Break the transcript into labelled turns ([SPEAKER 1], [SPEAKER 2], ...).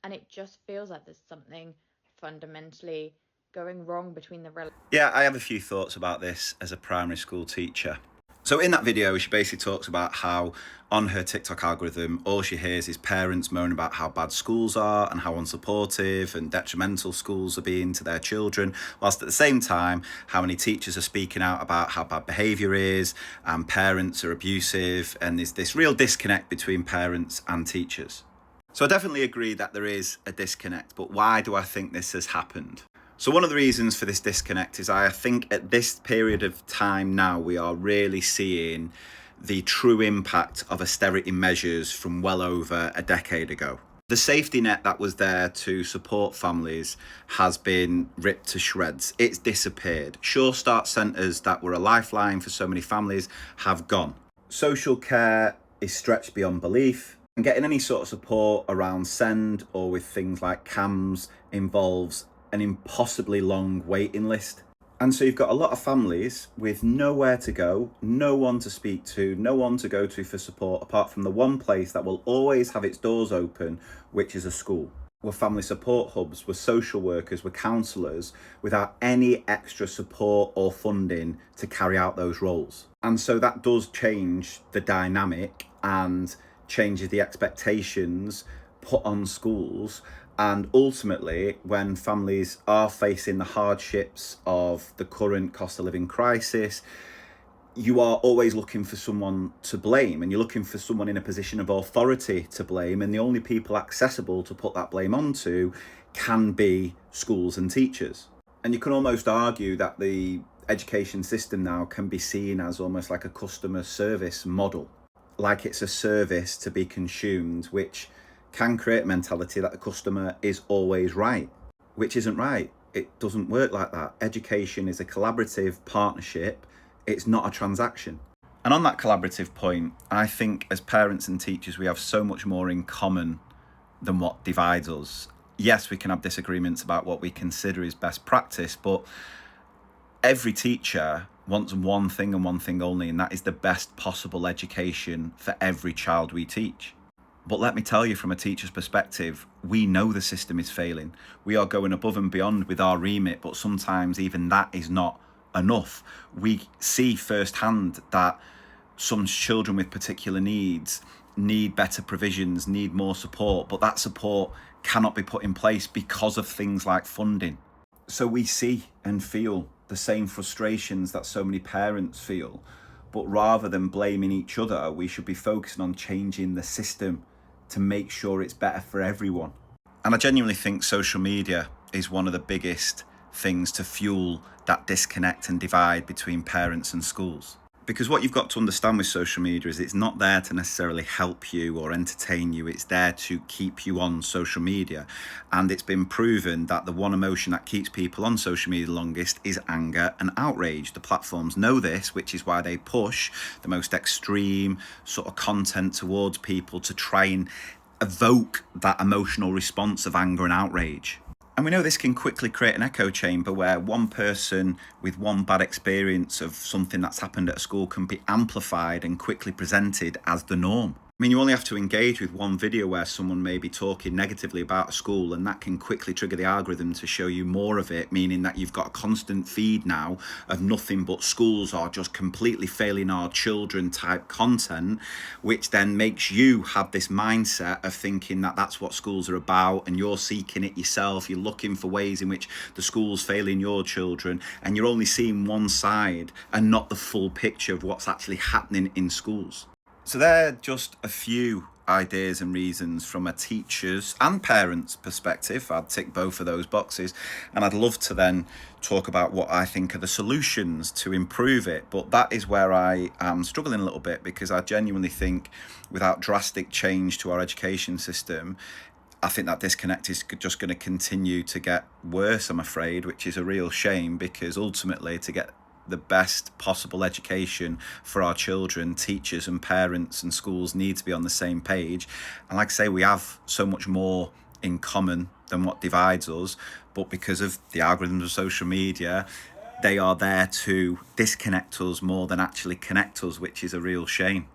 [SPEAKER 1] And it just feels like there's something fundamentally going wrong between the
[SPEAKER 2] Yeah, I have a few thoughts about this as a primary school teacher. So in that video, she basically talks about how on her TikTok algorithm, all she hears is parents moan about how bad schools are and how unsupportive and detrimental schools are being to their children, whilst at the same time, how many teachers are speaking out about how bad behaviour is and parents are abusive, and there's this real disconnect between parents and teachers. So I definitely agree that there is a disconnect, but why do I think this has happened? So one of the reasons for this disconnect is I think at this period of time now, we are really seeing the true impact of austerity measures from well over a decade ago. The safety net that was there to support families has been ripped to shreds. It's disappeared. Sure Start centres that were a lifeline for so many families have gone. Social care is stretched beyond belief. And getting any sort of support around SEND or with things like CAMS involves an impossibly long waiting list. And so you've got a lot of families with nowhere to go, no one to speak to, no one to go to for support, apart from the one place that will always have its doors open, which is a school. We're family support hubs, we're social workers, we're counsellors, without any extra support or funding to carry out those roles. And so that does change the dynamic and changes the expectations put on schools. And ultimately, when families are facing the hardships of the current cost of living crisis, you are always looking for someone to blame, and you're looking for someone in a position of authority to blame. And the only people accessible to put that blame onto can be schools and teachers. And you can almost argue that the education system now can be seen as almost like a customer service model, like it's a service to be consumed, which can create a mentality that the customer is always right, which isn't right. It doesn't work like that. Education is a collaborative partnership. It's not a transaction. And on that collaborative point, I think as parents and teachers, we have so much more in common than what divides us. Yes, we can have disagreements about what we consider is best practice, but every teacher wants one thing and one thing only, and that is the best possible education for every child we teach. But let me tell you, from a teacher's perspective, we know the system is failing. We are going above and beyond with our remit, but sometimes even that is not enough. We see firsthand that some children with particular needs need better provisions, need more support, but that support cannot be put in place because of things like funding. So we see and feel the same frustrations that so many parents feel, but rather than blaming each other, we should be focusing on changing the system to make sure it's better for everyone. And I genuinely think social media is one of the biggest things to fuel that disconnect and divide between parents and schools. Because what you've got to understand with social media is it's not there to necessarily help you or entertain you. It's there to keep you on social media. And it's been proven that the one emotion that keeps people on social media the longest is anger and outrage. The platforms know this, which is why they push the most extreme sort of content towards people to try and evoke that emotional response of anger and outrage. And we know this can quickly create an echo chamber where one person with one bad experience of something that's happened at a school can be amplified and quickly presented as the norm. I mean, you only have to engage with one video where someone may be talking negatively about a school, and that can quickly trigger the algorithm to show you more of it, meaning that you've got a constant feed now of nothing but schools are just completely failing our children type content, which then makes you have this mindset of thinking that that's what schools are about, and you're seeking it yourself. You're looking for ways in which the school's failing your children, and you're only seeing one side and not the full picture of what's actually happening in schools. So they're just a few ideas and reasons from a teacher's and parents' perspective. I'd tick both of those boxes, and I'd love to then talk about what I think are the solutions to improve it. But that is where I am struggling a little bit, because I genuinely think without drastic change to our education system, I think that disconnect is just going to continue to get worse, I'm afraid, which is a real shame, because ultimately, to get the best possible education for our children, teachers and parents and schools need to be on the same page. And like I say, we have so much more in common than what divides us, but because of the algorithms of social media, they are there to disconnect us more than actually connect us, which is a real shame.